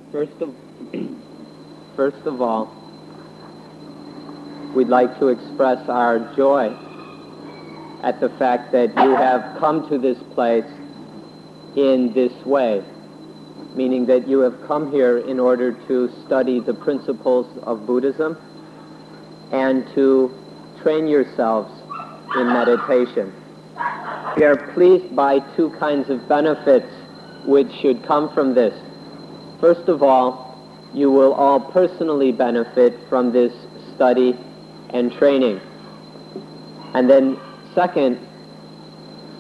First of, first of all, we'd like to express our joy at the fact that you have come to this place in this way, meaning that you have come here in order to study the principles of Buddhism and to train yourselves in meditation. We are pleased by two kinds of benefits which should come from this. First of all, you will all personally benefit from this study and training. And then second,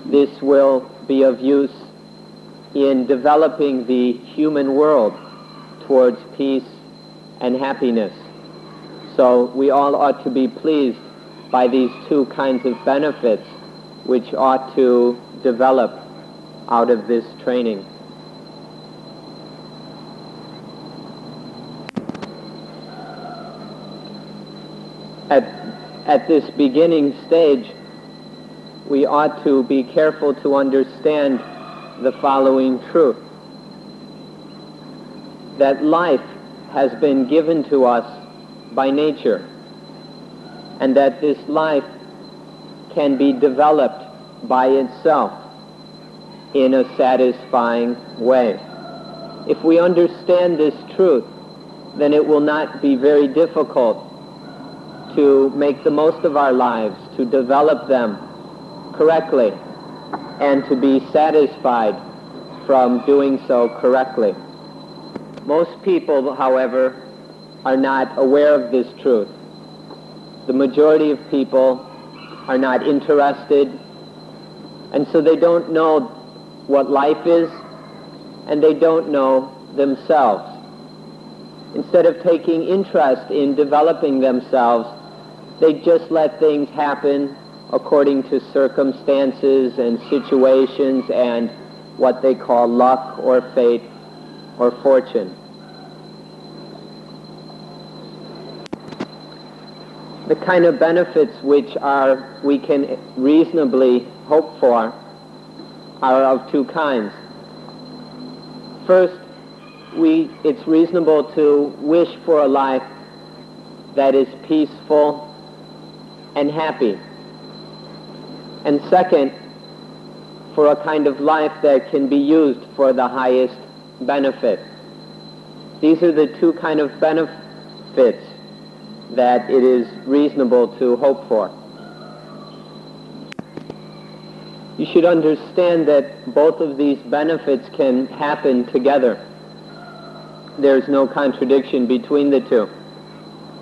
this will be of use in developing the human world towards peace and happiness. So we all ought to be pleased by these two kinds of benefits which ought to develop out of this training. At this beginning stage, we ought to be careful to understand the following truth: that life has been given to us by nature, and that this life can be developed by itself in a satisfying way. If we understand this truth, then it will not be very difficult to make the most of our lives, to develop them correctly, and to be satisfied from doing so correctly. Most people, however, are not aware of this truth. The majority of people are not interested, and so they don't know what life is, and they don't know themselves. Instead of taking interest in developing themselves, they just let things happen according to circumstances and situations and what they call luck or fate or fortune. The kind of benefits which we can reasonably hope for are of two kinds. First, it's reasonable to wish for a life that is peaceful and happy. And second, for a kind of life that can be used for the highest benefit. These are the two kind of benefits that it is reasonable to hope for. You should understand that both of these benefits can happen together. There's no contradiction between the two.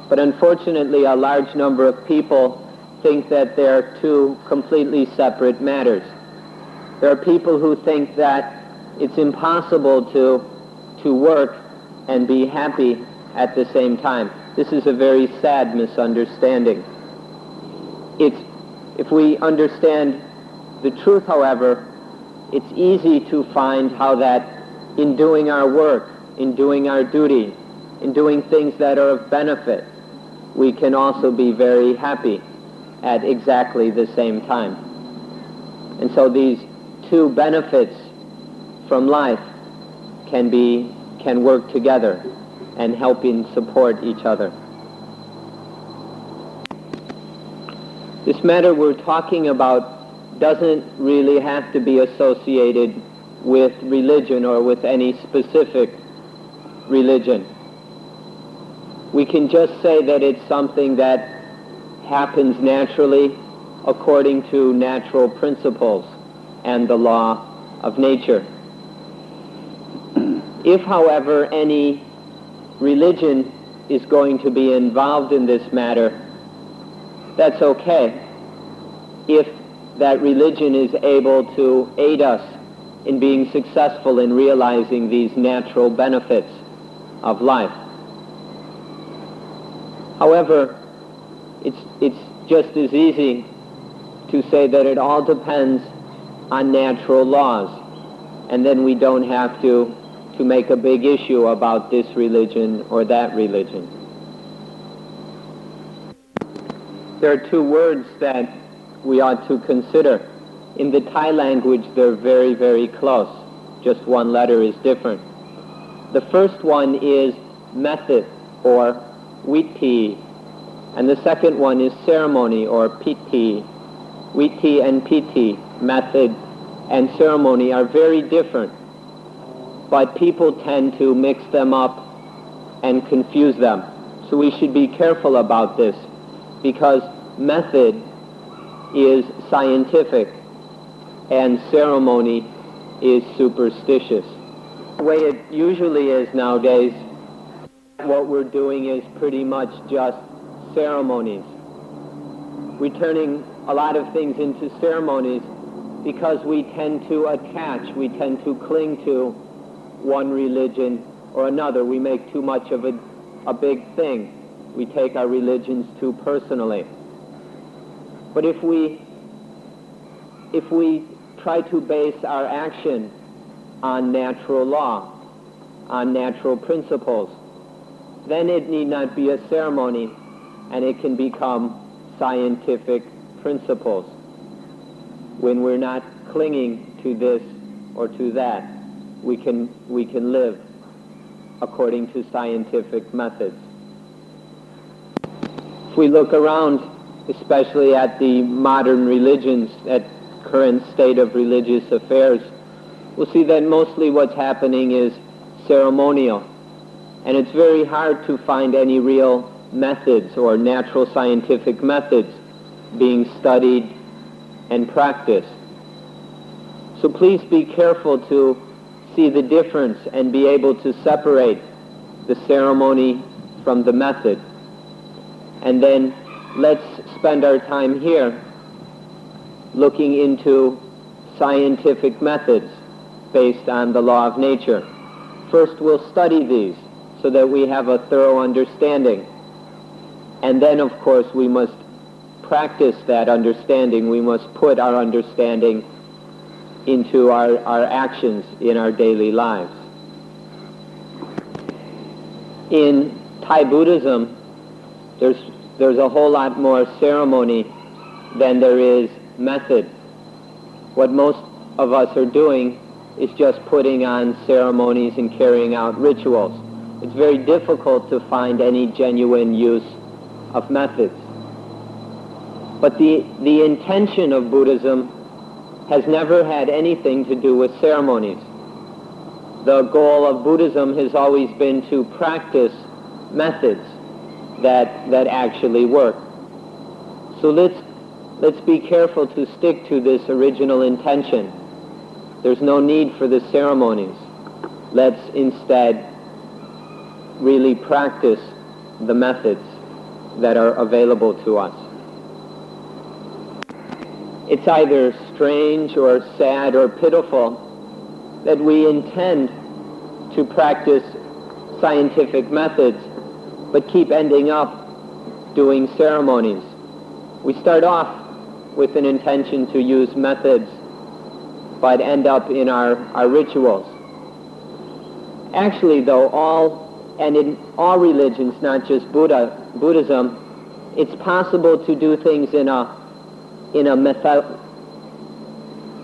But unfortunately, a large number of people think that they're two completely separate matters. There are people who think that it's impossible to work and be happy at the same time. This is a very sad misunderstanding. If we understand the truth, however, it's easy to find how that in doing our work, in doing our duty, in doing things that are of benefit, we can also be very happy at exactly the same time. And so these two benefits from life can work together and help in support each other. This matter we're talking about doesn't really have to be associated with religion or with any specific religion. We can just say that it's something that happens naturally according to natural principles and the law of nature. If, however, any religion is going to be involved in this matter, that's okay, if that religion is able to aid us in being successful in realizing these natural benefits of life. However, it's just as easy to say that it all depends on natural laws, and then we don't have to make a big issue about this religion or that religion. There are two words that we ought to consider. In the Thai language, they're very, very close. Just one letter is different. The first one is method, or viti, and the second one is ceremony, or piti. Viti and piti, method and ceremony, are very different, but people tend to mix them up and confuse them. So we should be careful about this, because method is scientific and ceremony is superstitious. The way it usually is nowadays, what we're doing is pretty much just ceremonies. We're turning a lot of things into ceremonies because we tend to attach, we tend to cling to one religion or another. We make too much of a big thing. We take our religions too personally. But if we try to base our action on natural law, on natural principles, then it need not be a ceremony, and it can become scientific principles. When we're not clinging to this or to that, we can live according to scientific methods. If we look around, especially at the modern religions, at current state of religious affairs, we'll see that mostly what's happening is ceremonial. And it's very hard to find any real methods or natural scientific methods being studied and practiced. So please be careful to see the difference and be able to separate the ceremony from the method. And then let's spend our time here looking into scientific methods based on the law of nature. First, we'll study these so that we have a thorough understanding. And then, of course, we must practice that understanding. We must put our understanding into our actions in our daily lives. In Thai Buddhism, there's a whole lot more ceremony than there is method. What most of us are doing is just putting on ceremonies and carrying out rituals. It's very difficult to find any genuine use of methods. But the intention of Buddhism has never had anything to do with ceremonies. The goal of Buddhism has always been to practice methods that actually work. So let's be careful to stick to this original intention. There's no need for the ceremonies. Let's instead really practice the methods that are available to us. It's either strange or sad or pitiful that we intend to practice scientific methods but keep ending up doing ceremonies. We start off with an intention to use methods but end up in our rituals. Actually, though, in all religions, not just Buddhism, it's possible to do things in a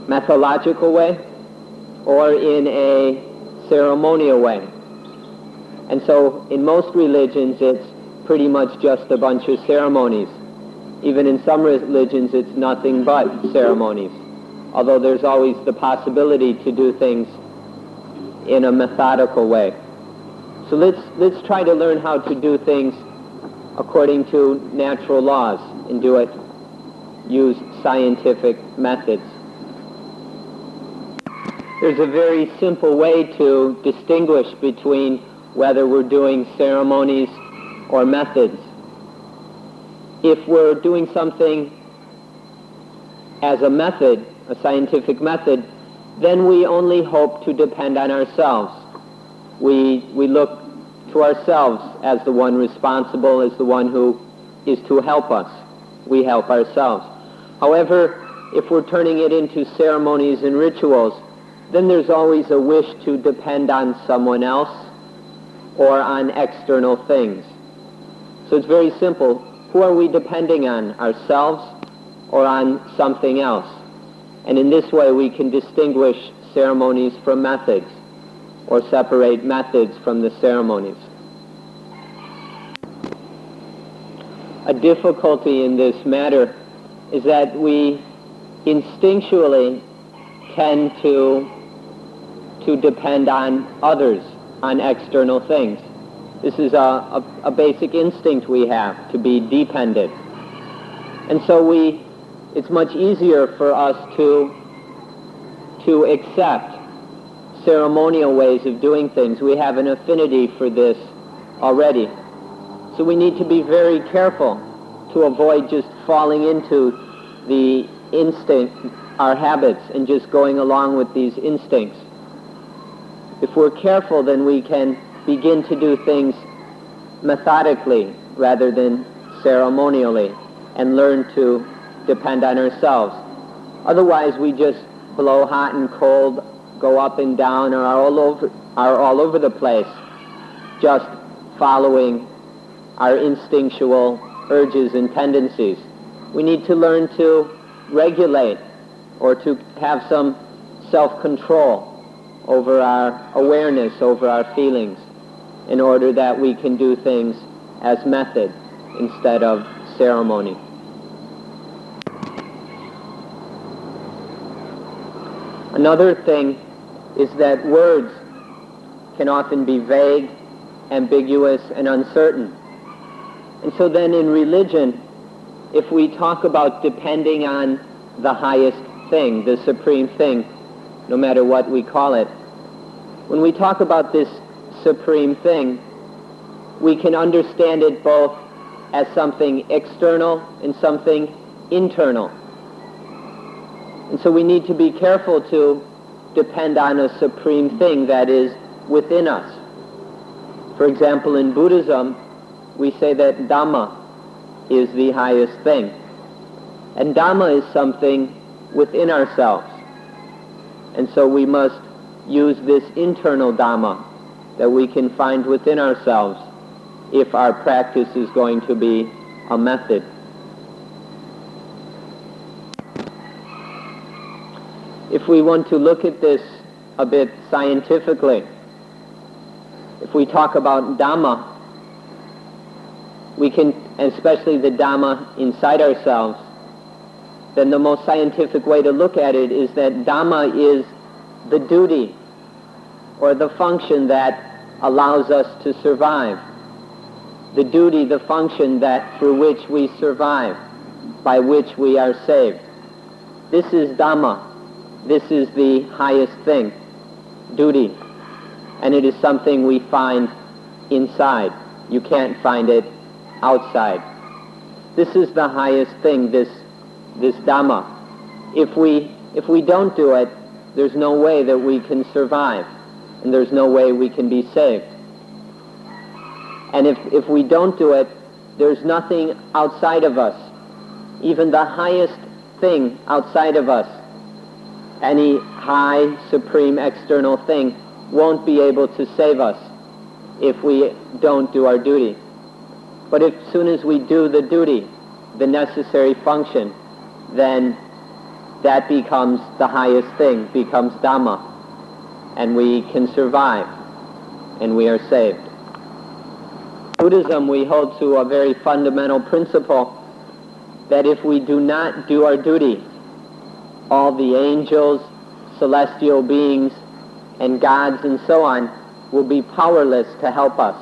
methodological way or in a ceremonial way. And so in most religions it's pretty much just a bunch of ceremonies. Even in some religions it's nothing but ceremonies, although there's always the possibility to do things in a methodical way. So let's try to learn how to do things according to natural laws and use scientific methods. There's a very simple way to distinguish between whether we're doing ceremonies or methods. If we're doing something as a method, a scientific method, then we only hope to depend on ourselves. We look to ourselves as the one responsible, as the one who is to help us. We help ourselves. However, if we're turning it into ceremonies and rituals, then there's always a wish to depend on someone else or on external things. So it's very simple. Who are we depending on, ourselves or on something else? And in this way we can distinguish ceremonies from methods. or separate methods from the ceremonies. A difficulty in this matter is that we instinctually tend to depend on others, on external things. This is a basic instinct we have, to be dependent. And so it's much easier for us to accept ceremonial ways of doing things. We have an affinity for this already. So we need to be very careful to avoid just falling into the instinct, our habits, and just going along with these instincts. If we're careful, then we can begin to do things methodically rather than ceremonially and learn to depend on ourselves. Otherwise, we just blow hot and cold, go up and down, or are all over the place, just following our instinctual urges and tendencies. We need to learn to regulate or to have some self-control over our awareness, over our feelings, in order that we can do things as method instead of ceremony. Another thing is that words can often be vague, ambiguous, and uncertain. And so then in religion, if we talk about depending on the highest thing, the supreme thing, no matter what we call it, when we talk about this supreme thing, we can understand it both as something external and something internal. And so we need to be careful to depend on a supreme thing that is within us. For example, in Buddhism, we say that Dhamma is the highest thing. And Dhamma is something within ourselves. And so we must use this internal Dhamma that we can find within ourselves if our practice is going to be a method. If we want to look at this a bit scientifically, if we talk about Dhamma, we can, especially the Dhamma inside ourselves, then the most scientific way to look at it is that Dhamma is the duty or the function that allows us to survive. The duty, the function that through which we survive, by which we are saved. This is Dhamma. This is the highest thing, duty. And it is something we find inside. You can't find it outside. This is the highest thing, this Dhamma. If we don't do it, there's no way that we can survive, and there's no way we can be saved. And if we don't do it, there's nothing outside of us, even the highest thing outside of us, any high, supreme, external thing won't be able to save us if we don't do our duty. But as soon as we do the duty, the necessary function, then that becomes the highest thing, becomes Dhamma, and we can survive, and we are saved. In Buddhism, we hold to a very fundamental principle that if we do not do our duty, all the angels, celestial beings, and gods and so on will be powerless to help us.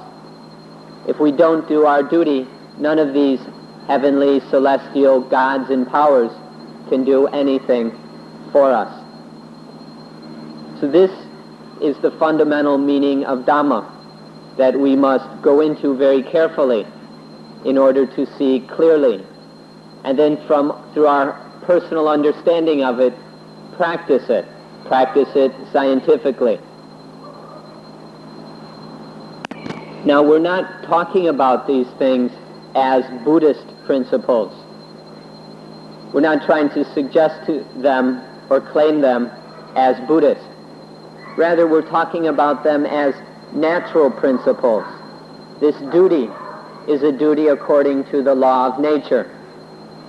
If we don't do our duty, none of these heavenly, celestial gods and powers can do anything for us. So this is the fundamental meaning of Dhamma that we must go into very carefully in order to see clearly, and then through our personal understanding of it, practice it scientifically. Now, we're not talking about these things as Buddhist principles. We're not trying to suggest to them or claim them as Buddhist. Rather, we're talking about them as natural principles. This duty is a duty according to the law of nature.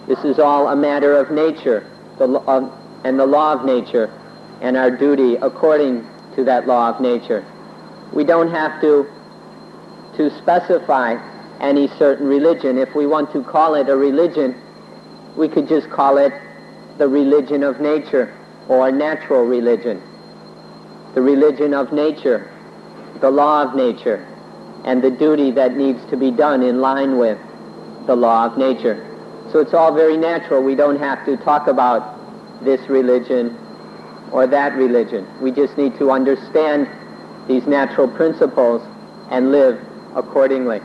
This is all a matter of nature, and the law of nature, and our duty according to that law of nature. We don't have to specify any certain religion. If we want to call it a religion, we could just call it the religion of nature, or natural religion. The religion of nature, the law of nature, and the duty that needs to be done in line with the law of nature. So it's all very natural. We don't have to talk about this religion or that religion. We just need to understand these natural principles and live accordingly.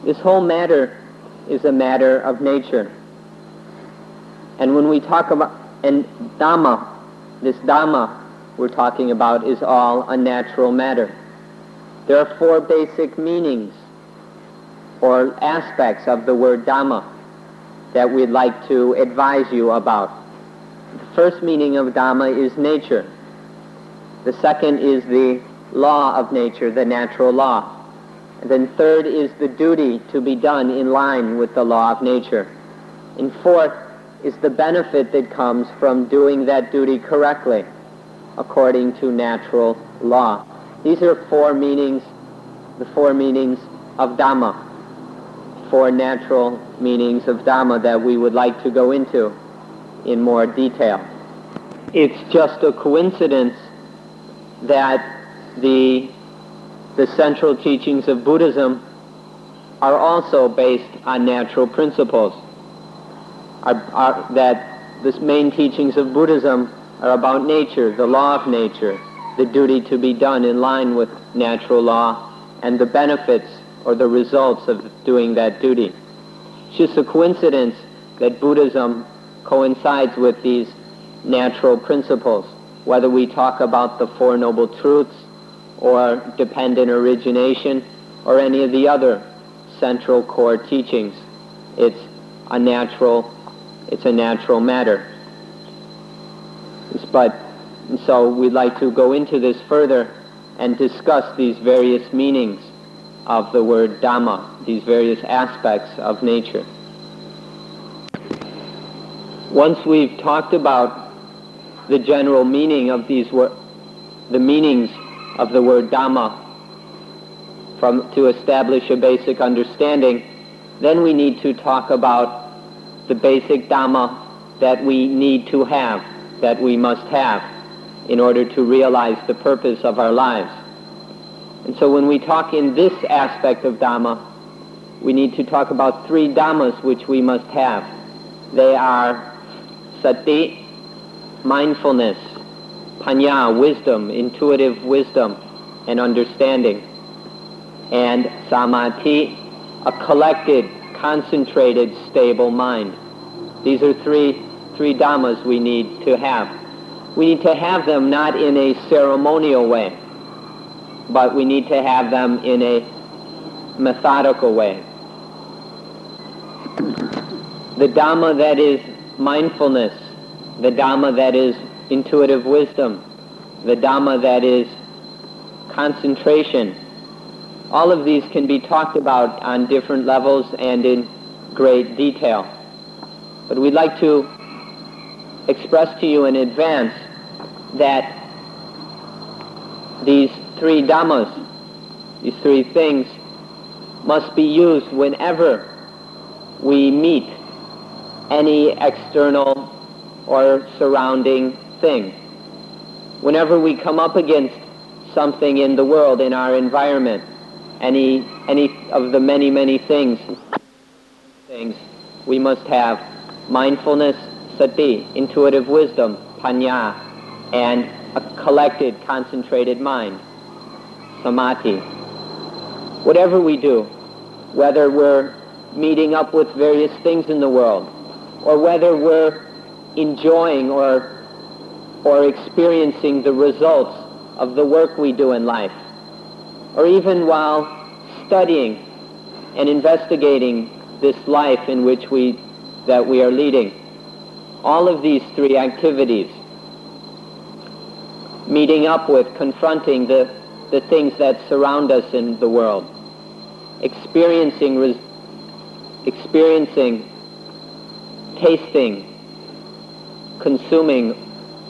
This whole matter is a matter of nature. And when we talk about, and Dhamma, this Dhamma we're talking about is all a natural matter. There are 4 basic meanings or aspects of the word Dhamma that we'd like to advise you about. The first meaning of Dhamma is nature. The second is the law of nature, the natural law. And then third is the duty to be done in line with the law of nature. And fourth is the benefit that comes from doing that duty correctly, according to natural law. These are 4 meanings, the 4 meanings of Dhamma, 4 natural meanings of Dhamma that we would like to go into in more detail. It's just a coincidence that the central teachings of Buddhism are also based on natural principles. That the main teachings of Buddhism are about nature, the law of nature, the duty to be done in line with natural law, and the benefits or the results of doing that duty. It's just a coincidence that Buddhism coincides with these natural principles, whether we talk about the 4 Noble Truths or dependent origination or any of the other central core teachings. It's a natural matter. And so we'd like to go into this further and discuss these various meanings of the word Dhamma, these various aspects of nature. Once we've talked about the general meaning of the meanings of the word Dhamma, to establish a basic understanding, then we need to talk about the basic Dhamma that we need to have, that we must have, in order to realize the purpose of our lives. And so when we talk in this aspect of Dhamma, we need to talk about 3 Dhammas which we must have. They are Sati, mindfulness, Panya, wisdom, intuitive wisdom and understanding, and Samadhi, a collected, concentrated, stable mind. These are three Dhammas we need to have. We need to have them not in a ceremonial way, but we need to have them in a methodical way. The Dhamma that is mindfulness, the Dhamma that is intuitive wisdom, the Dhamma that is concentration, all of these can be talked about on different levels and in great detail. But we'd like to express to you in advance that these 3 Dhammas, these 3 things, must be used whenever we meet any external or surrounding thing. Whenever we come up against something in the world, in our environment, any of the many things, we must have mindfulness, sati, intuitive wisdom, panya, and a collected, concentrated mind, samadhi. Whatever we do, whether we're meeting up with various things in the world, or whether we're enjoying or experiencing the results of the work we do in life, or even while studying and investigating this life in which that we are leading. All of these 3 activities, meeting up with, confronting the things that surround us in the world, experiencing, tasting, consuming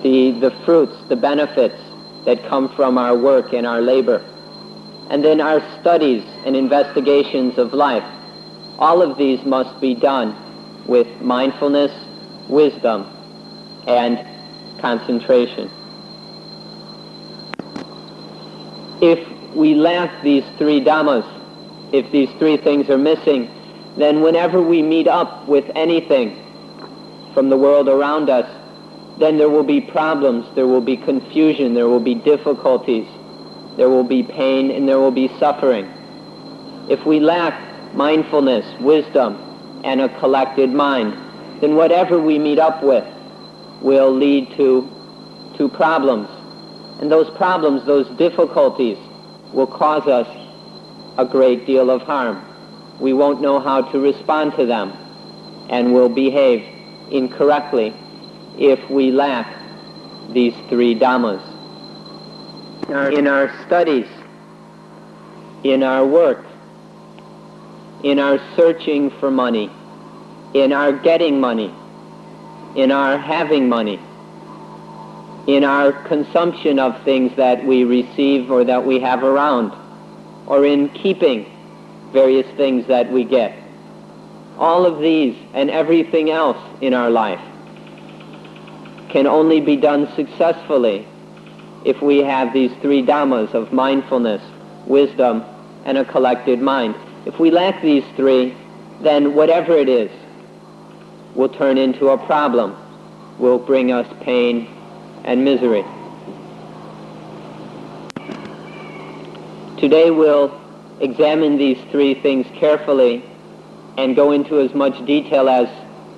the fruits, the benefits that come from our work and our labor. And then our studies and investigations of life. All of these must be done with mindfulness, wisdom, and concentration. If we lack these three dhammas, if these three things are missing, then whenever we meet up with anything from the world around us, then there will be problems, there will be confusion, there will be difficulties, there will be pain, and there will be suffering. If we lack mindfulness, wisdom, and a collected mind, then whatever we meet up with will lead to problems. And those problems, those difficulties, will cause us a great deal of harm. We won't know how to respond to them, and will behave incorrectly if we lack these three dhammas. In our studies, in our work, in our searching for money, in our getting money, in our having money, in our consumption of things that we receive or that we have around, or in keeping various things that we get. All of these and everything else in our life can only be done successfully if we have these three dhammas of mindfulness, wisdom, and a collected mind. If we lack these three, then whatever it is will turn into a problem, will bring us pain and misery. Today we'll examine these three things carefully and go into as much detail as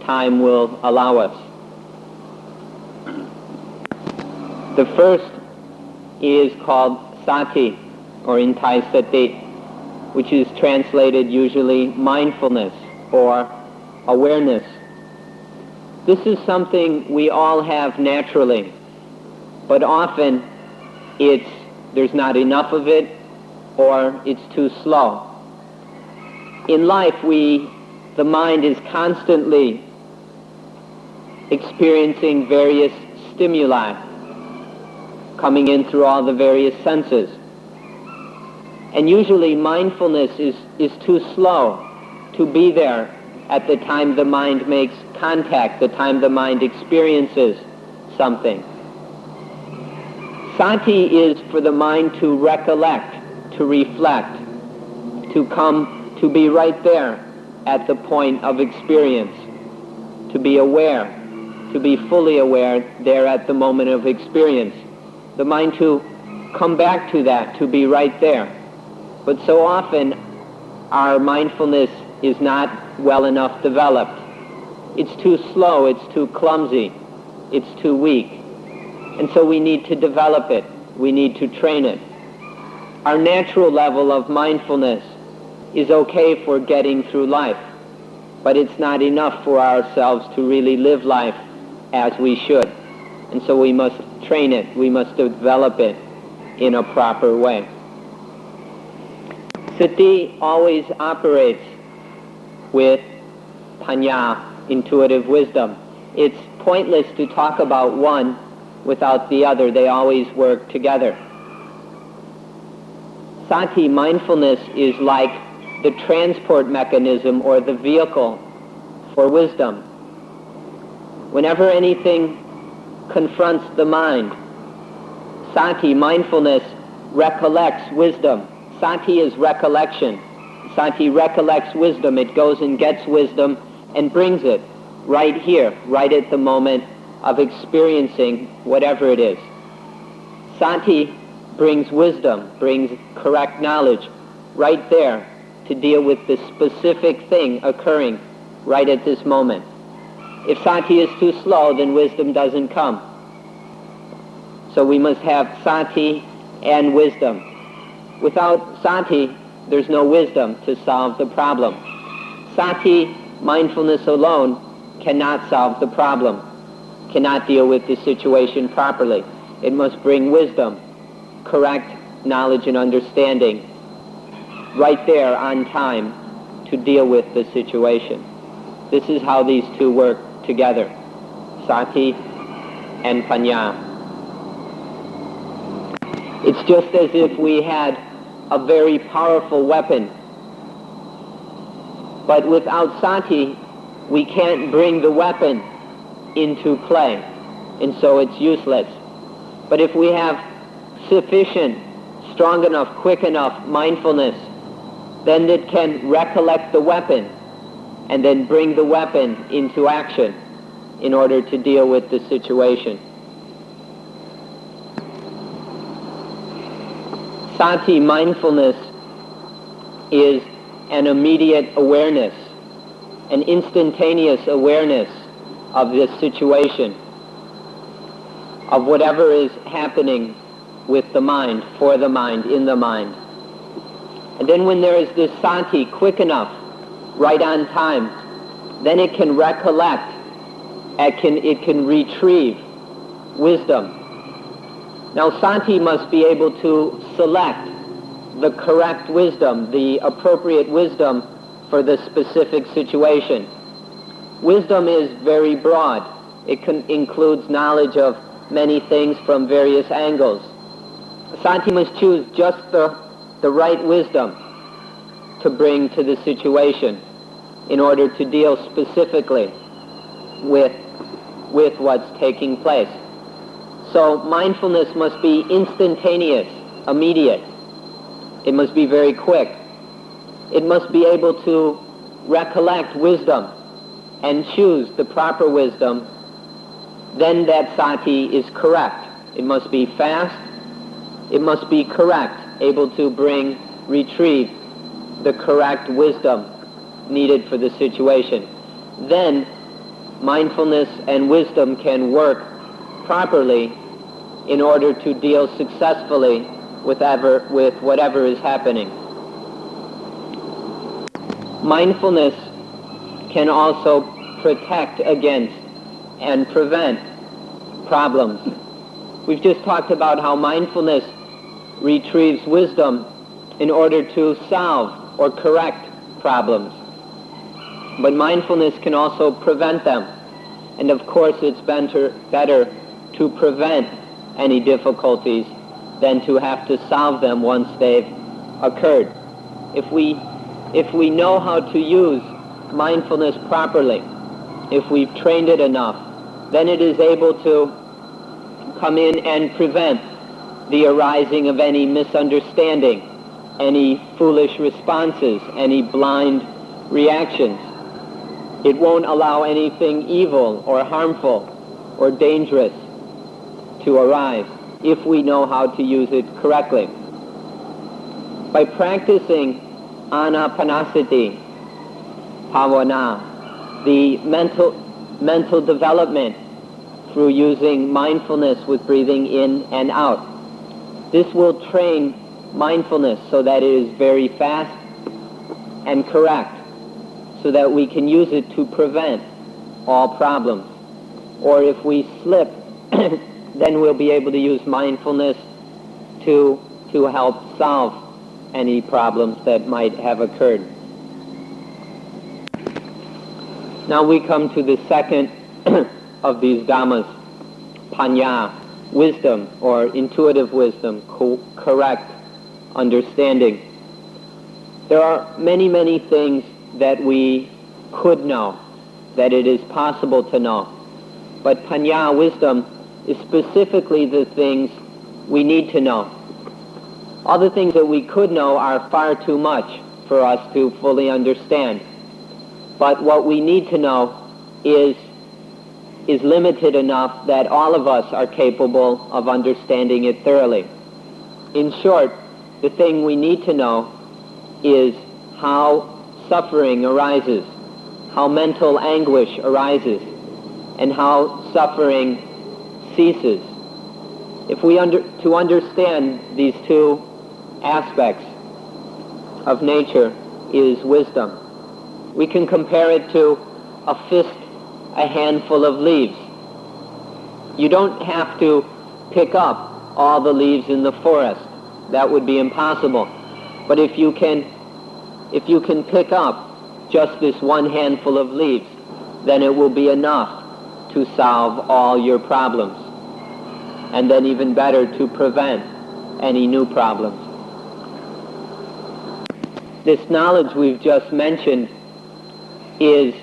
time will allow us. The first is called sati, or intai sati, which is translated usually mindfulness or awareness. This is something we all have naturally, but often there's not enough of it, or it's too slow. In life, the mind is constantly experiencing various stimuli coming in through all the various senses. And usually mindfulness is too slow to be there at the time the mind makes contact, the time the mind experiences something. Sati is for the mind to recollect, to reflect, to come, to be right there at the point of experience, to be aware, to be fully aware there at the moment of experience. The mind to come back to that, to be right there. But so often our mindfulness is not well enough developed. It's too slow, it's too clumsy, it's too weak. And so we need to develop it, we need to train it. Our natural level of mindfulness is okay for getting through life, but it's not enough for ourselves to really live life as we should. And so we must train it, we must develop it in a proper way. Sati always operates with panya, intuitive wisdom. It's pointless to talk about one without the other. They always work together. Sati, mindfulness, is like the transport mechanism or the vehicle for wisdom. Whenever anything confronts the mind, sati, mindfulness, recollects wisdom. Sati is recollection. Sati recollects wisdom. It goes and gets wisdom and brings it right here, right at the moment of experiencing whatever it is. Sati brings wisdom, brings correct knowledge right there to deal with the specific thing occurring right at this moment. If sati is too slow, then wisdom doesn't come. So we must have sati and wisdom. Without sati, there's no wisdom to solve the problem. Sati, mindfulness alone, cannot solve the problem, cannot deal with the situation properly. It must bring wisdom, correct knowledge and understanding, right there on time to deal with the situation. This is how these two work together, sati and panya. It's just as if we had a very powerful weapon, but without sati, we can't bring the weapon into play, and so it's useless. But if we have sufficient, strong enough, quick enough mindfulness, then it can recollect the weapon and then bring the weapon into action in order to deal with the situation. Sati, mindfulness, is an immediate awareness, an instantaneous awareness of this situation, of whatever is happening with the mind, for the mind, in the mind. And then when there is this sati quick enough, right on time, then it can recollect, it can retrieve wisdom. Now sati must be able to select the correct wisdom, the appropriate wisdom for the specific situation. Wisdom is very broad. It includes knowledge of many things from various angles. Sati must choose just the right wisdom to bring to the situation in order to deal specifically with what's taking place. So mindfulness must be instantaneous, immediate. It must be very quick. It must be able to recollect wisdom and choose the proper wisdom. Then that sati is correct. It must be fast. It must be correct, able to retrieve the correct wisdom needed for the situation. Then mindfulness and wisdom can work properly in order to deal successfully with whatever is happening. Mindfulness can also protect against and prevent problems. We've just talked about how mindfulness retrieves wisdom in order to solve or correct problems. But mindfulness can also prevent them. And of course it's better to prevent any difficulties than to have to solve them once they've occurred. If we know how to use mindfulness properly, if we've trained it enough, then it is able to come in and prevent the arising of any misunderstanding, any foolish responses, any blind reactions. It won't allow anything evil or harmful or dangerous to arise if we know how to use it correctly. By practicing anapanasati, bhavana, the mental development through using mindfulness with breathing in and out, this will train mindfulness so that it is very fast and correct, so that we can use it to prevent all problems. Or if we slip, then we'll be able to use mindfulness to help solve any problems that might have occurred. Now we come to the second of these dhammas, panya, wisdom or intuitive wisdom, correct understanding. There are many, many things that we could know, that it is possible to know. But panya, wisdom, is specifically the things we need to know. All the things that we could know are far too much for us to fully understand. But what we need to know is limited enough that all of us are capable of understanding it thoroughly. In short, the thing we need to know is how suffering arises, how mental anguish arises, and how suffering ceases. If we to understand these two aspects of nature is wisdom. We can compare it to a handful of leaves. You don't have to pick up all the leaves in the forest. That would be impossible. But if you can pick up just this one handful of leaves, then it will be enough to solve all your problems. And then even better, to prevent any new problems. This knowledge we've just mentioned is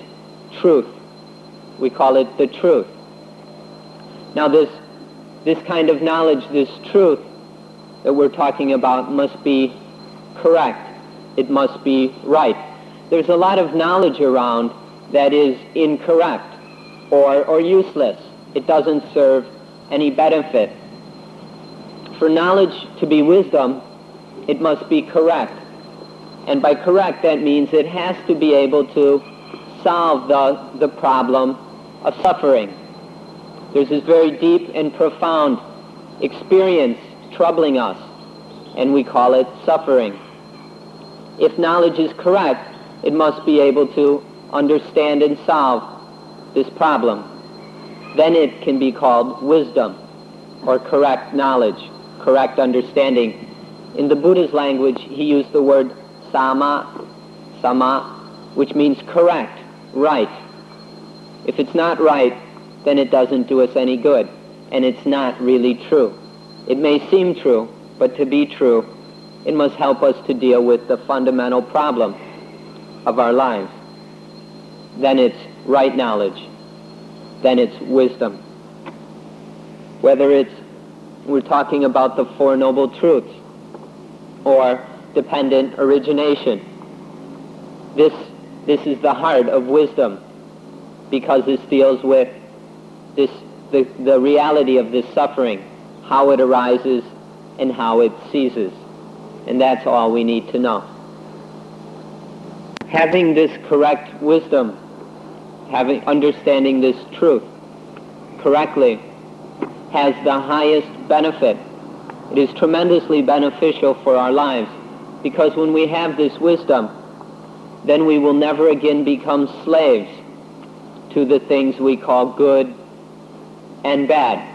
truth. We call it the truth. Now this kind of knowledge, this truth that we're talking about, must be correct. It must be right. There's a lot of knowledge around that is incorrect or useless. It doesn't serve any benefit. For knowledge to be wisdom, it must be correct. And by correct, that means it has to be able to solve the problem of suffering. There's this very deep and profound experience troubling us, and we call it suffering. If knowledge is correct, it must be able to understand and solve this problem. Then it can be called wisdom, or correct knowledge, correct understanding. In the Buddha's language, he used the word sama, which means correct, right. If it's not right, then it doesn't do us any good, and it's not really true. It may seem true, but to be true, it must help us to deal with the fundamental problem of our lives. Then it's right knowledge. Then it's wisdom. Whether we're talking about the Four Noble Truths or dependent origination, this is the heart of wisdom, because this deals with the reality of this suffering, how it arises and how it ceases. And that's all we need to know. Having this correct wisdom, understanding this truth correctly, has the highest benefit. It is tremendously beneficial for our lives, because when we have this wisdom, then we will never again become slaves to the things we call good and bad.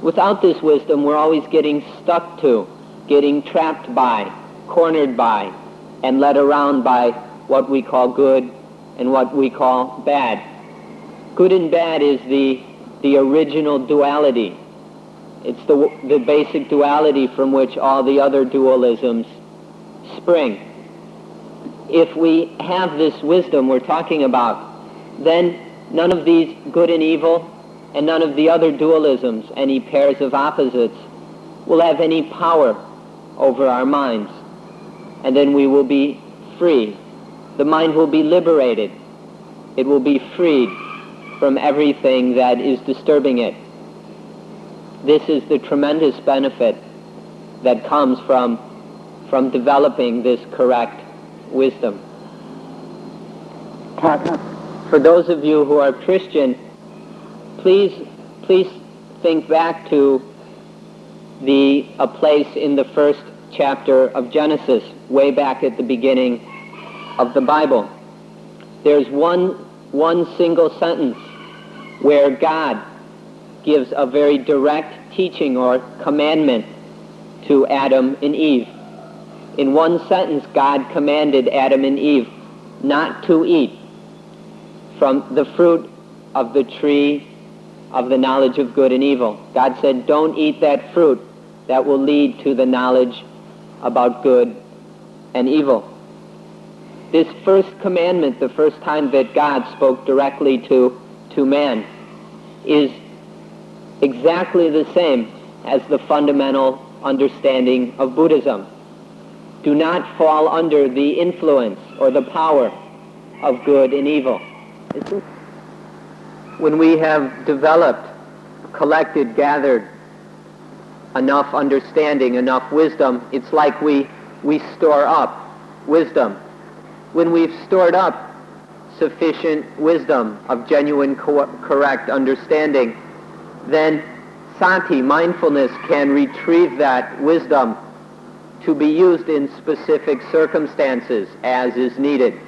Without this wisdom, we're always getting stuck to, getting trapped by, cornered by, and led around by what we call good and what we call bad. Good and bad is the original duality. It's the basic duality from which all the other dualisms spring. If we have this wisdom we're talking about, then none of these good and evil and none of the other dualisms, any pairs of opposites, will have any power over our minds. And then we will be free. The mind will be liberated. It will be freed from everything that is disturbing it. This is the tremendous benefit that comes from developing this correct wisdom. For those of you who are Christian, please think back to a place in the first chapter of Genesis, way back at the beginning of the Bible. There's one single sentence where God gives a very direct teaching or commandment to Adam and Eve. In one sentence, God commanded Adam and Eve not to eat from the fruit of the tree of the knowledge of good and evil. God said, don't eat that fruit. That will lead to the knowledge about good and evil. This first commandment, the first time that God spoke directly to man, is exactly the same as the fundamental understanding of Buddhism. Do not fall under the influence or the power of good and evil. When we have developed, collected, gathered enough understanding, enough wisdom, it's like we store up wisdom. When we've stored up sufficient wisdom of genuine, correct understanding, then sati, mindfulness, can retrieve that wisdom to be used in specific circumstances as is needed.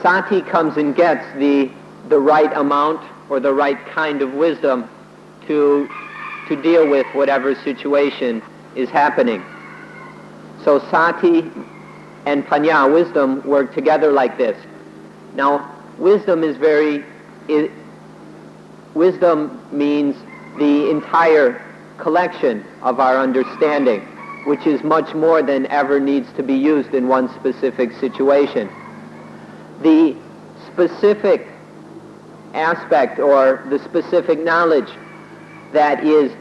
Sati comes and gets the right amount or the right kind of wisdom to deal with whatever situation is happening. So sati and panya, wisdom, work together like this. Now, wisdom means the entire collection of our understanding. which is much more than ever needs to be used in one specific situation. The specific aspect or the specific knowledge that is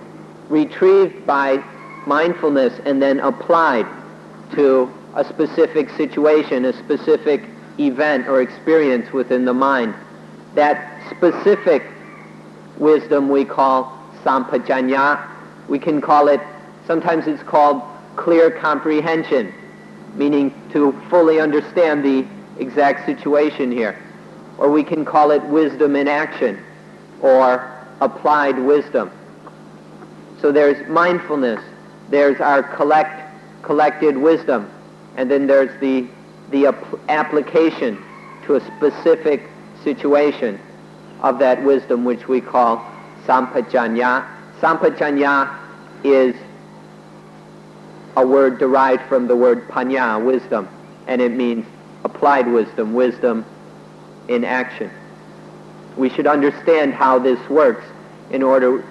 retrieved by mindfulness and then applied to a specific situation, a specific event or experience within the mind, that specific wisdom we call sampajanya. We can call it, sometimes it's called clear comprehension, meaning to fully understand the exact situation here. Or we can call it wisdom in action, or applied wisdom. So there's mindfulness, there's our collected wisdom, and then there's the application to a specific situation of that wisdom, which we call sampajanya. Sampajanya is a word derived from the word panya, wisdom, and it means applied wisdom, wisdom in action. We should understand how this works in order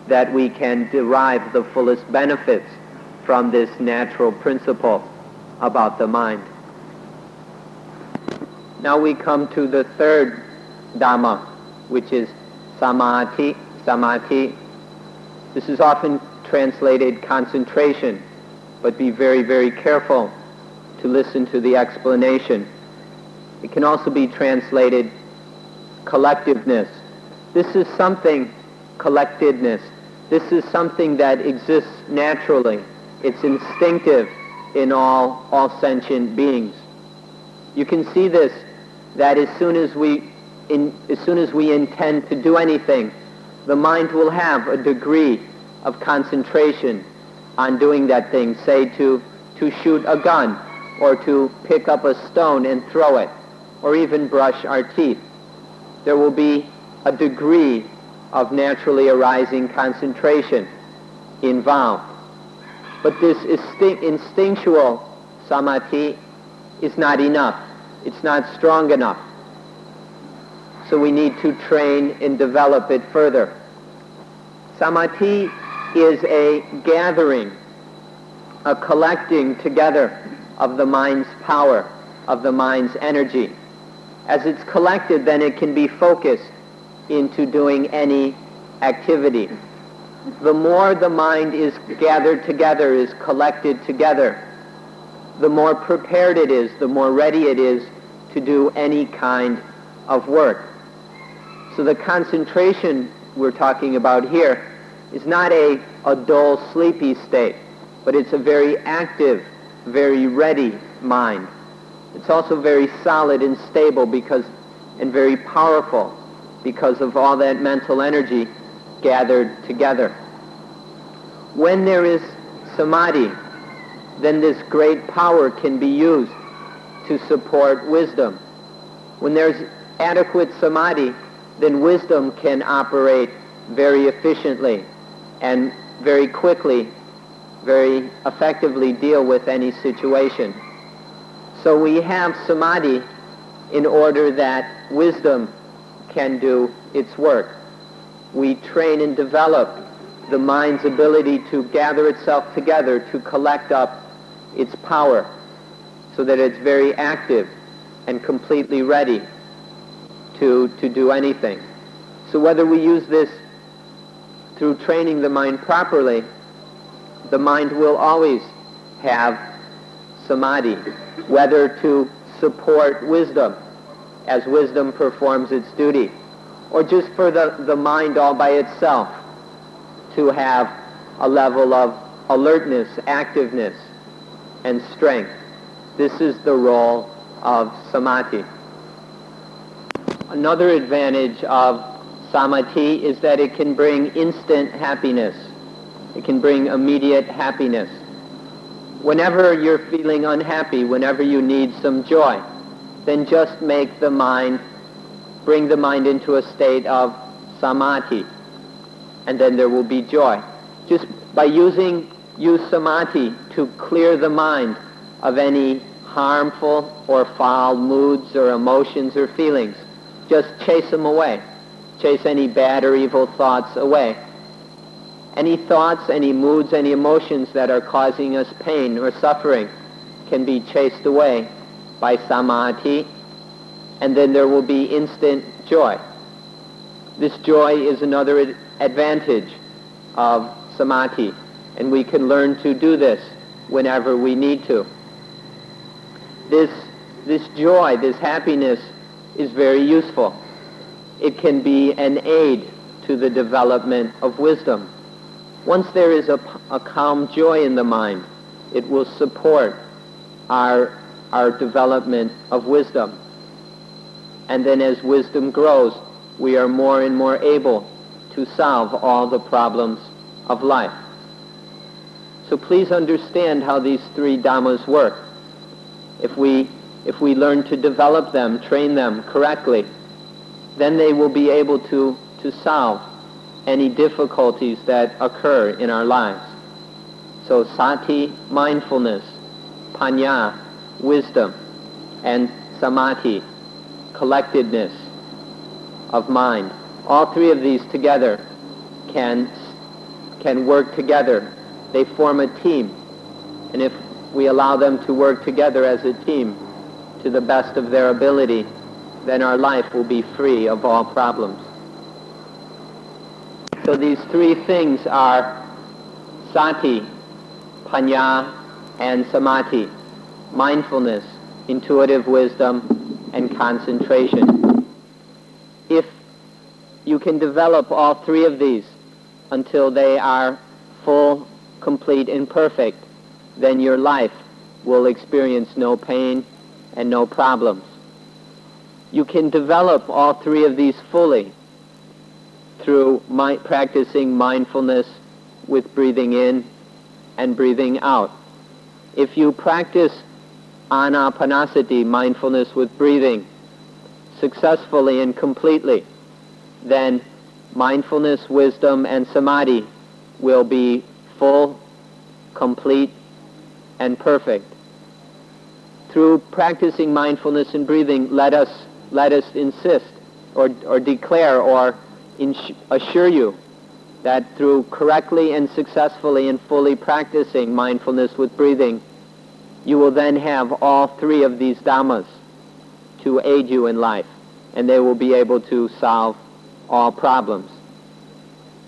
that we can derive the fullest benefits from this natural principle about the mind. Now we come to the third Dhamma, which is samadhi. Samadhi. This is often translated concentration, but be very, very careful to listen to the explanation. It can also be translated collectiveness. This is something, collectedness. This is something that exists naturally. It's instinctive in all sentient beings. You can see this, that as soon as we intend to do anything, the mind will have a degree of concentration on doing that thing, say to shoot a gun, or to pick up a stone and throw it, or even brush our teeth. There will be a degree of naturally arising concentration involved. But this instinctual samadhi is not enough. It's not strong enough. So we need to train and develop it further. Samadhi is a gathering, a collecting together of the mind's power, of the mind's energy. As it's collected, then it can be focused into doing any activity. The more the mind is gathered together, is collected together, the more prepared it is, the more ready it is to do any kind of work. So the concentration we're talking about here is not a dull, sleepy state, but it's a very active, very ready mind. It's also very solid and stable and very powerful because of all that mental energy gathered together. When there is samadhi, then this great power can be used to support wisdom. When there's adequate samadhi, then wisdom can operate very efficiently and very quickly, very effectively deal with any situation. So we have samadhi in order that wisdom can do its work. We train and develop the mind's ability to gather itself together, to collect up its power, so that it's very active and completely ready to do anything. So whether we use this through training the mind properly, the mind will always have samadhi, whether to support wisdom as wisdom performs its duty, or just for the mind all by itself to have a level of alertness, activeness, and strength. This is the role of samadhi. Another advantage of samadhi is that it can bring instant happiness. It can bring immediate happiness. Whenever you're feeling unhappy, whenever you need some joy, then just bring the mind into a state of samadhi, and then there will be joy. Just by use samadhi to clear the mind of any harmful or foul moods or emotions or feelings. Just chase them away. Chase any bad or evil thoughts away. Any thoughts, any moods, any emotions that are causing us pain or suffering can be chased away by samadhi, and then there will be instant joy. This joy is another advantage of samadhi, and we can learn to do this whenever we need to. This joy, this happiness is very useful. It can be an aid to the development of wisdom. Once there is a calm joy in the mind, it will support our development of wisdom. And then as wisdom grows, we are more and more able to solve all the problems of life. So please understand how these three dhammas work. If we learn to develop them, train them correctly, then they will be able to solve any difficulties that occur in our lives. So sati, mindfulness, panya, wisdom, and samadhi, collectedness of mind. All three of these together can work together. They form a team. And if we allow them to work together as a team to the best of their ability, then our life will be free of all problems. So these three things are sati, panya, and samadhi, mindfulness, intuitive wisdom, and concentration. If you can develop all three of these until they are full, complete, and perfect, then your life will experience no pain and no problems. You can develop all three of these fully through practicing mindfulness with breathing in and breathing out. If you practice anapanasati, mindfulness with breathing, successfully and completely, then mindfulness, wisdom, and samadhi will be full, complete, and perfect. Through practicing mindfulness and breathing, let us insist or declare or assure you that through correctly and successfully and fully practicing mindfulness with breathing, you will then have all three of these dhammas to aid you in life, and they will be able to solve all problems.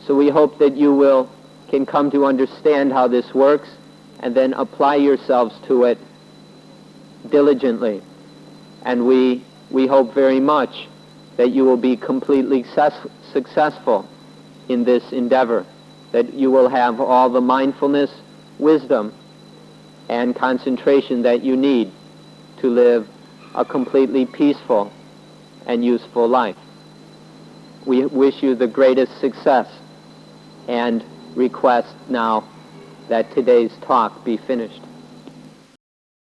So we hope that you can come to understand how this works and then apply yourselves to it diligently. And we hope very much that you will be completely successful in this endeavor, that you will have all the mindfulness, wisdom, and concentration that you need to live a completely peaceful and useful life. We wish you the greatest success and request now that today's talk be finished.